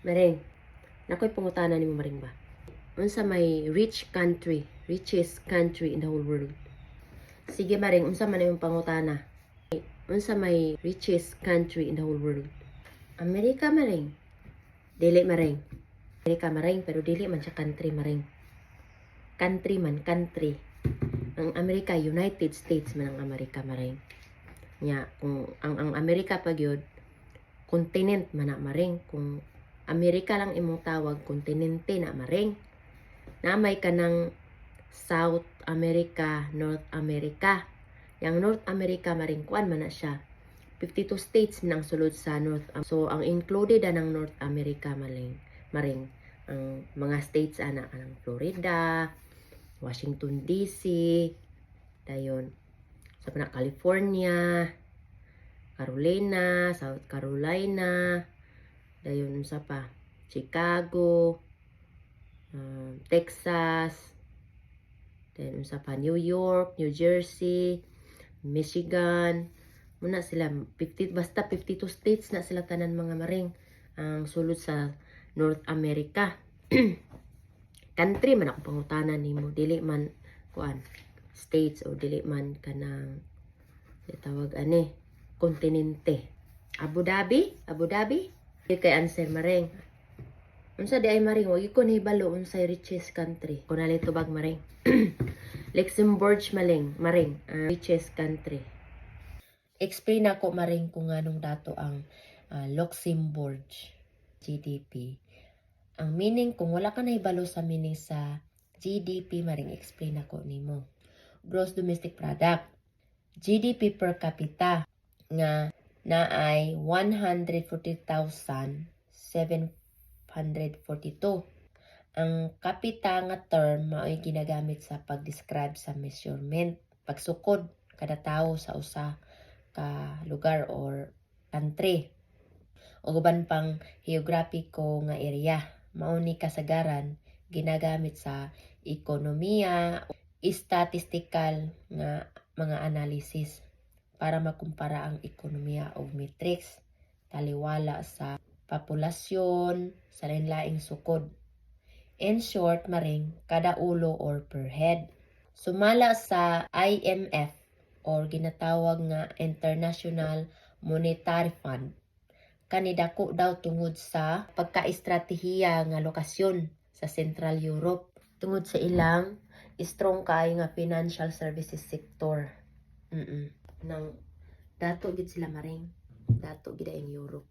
Maring, nakoy pangutana nimo maring ba? Unsa may richest country in the whole world? Sige maring, unsa man imong pangutana? Unsa may richest country in the whole world? Amerika maring. Dili maring. Amerika maring pero dili man siya country maring. Country man, country. Ang Amerika, United States man ang Amerika maring. Nya, kung ang Amerika pa gyud continent man na maring. Kung Amerika lang imong tawag, kontinente na maring. Namay ka ng South America, North America. Yang North America maring kuan man na siya. 52 states nang sulod sa North. So ang included ng North America maring ang mga states ana ang Florida, Washington DC, dayon sa California, Carolina, South Carolina, dayon sa pa Chicago, Texas, dayon sa pa New York, New Jersey, Michigan. Muna sila 50 basta 52 states na sila tanan mga maring ang sulod sa North America. Country man ako pangutanan nimo, dili man kuan states o dili man kanang tawag ani kontinente. Abu Dhabi? Kay answer maring. Unsa di ay maring, wag ko nahibalo unsay richest country. Kun nalay tubag maring. Luxembourg maring, richest country. Explain ako maring kung anong dato ang Luxembourg GDP. Ang meaning, kung wala ka nahibalo sa meaning sa GDP maring, explain ako nimo. Gross Domestic Product. GDP per capita nga naay 140,742. Ang capita nga term mao'y ginagamit sa pag-describe sa measurement, pagsukod kada tawo sa usa ka lugar or country. O guban pang geographico nga area, mao ni kasagaran ginagamit sa ekonomiya, statistical nga mga analysis para makumpara ang ekonomiya o metrics taliwala sa populasyon sa lain-laing sukod. In short maring, kada ulo or per head. Sumala sa IMF or ginatawag nga International Monetary Fund, kanidako daw tungod sa pagka-estratehiya nga lokasyon sa Central Europe, tungod sa ilang strong kay nga financial services sector. Nang dato gid sila maring, dato gid ang Europe.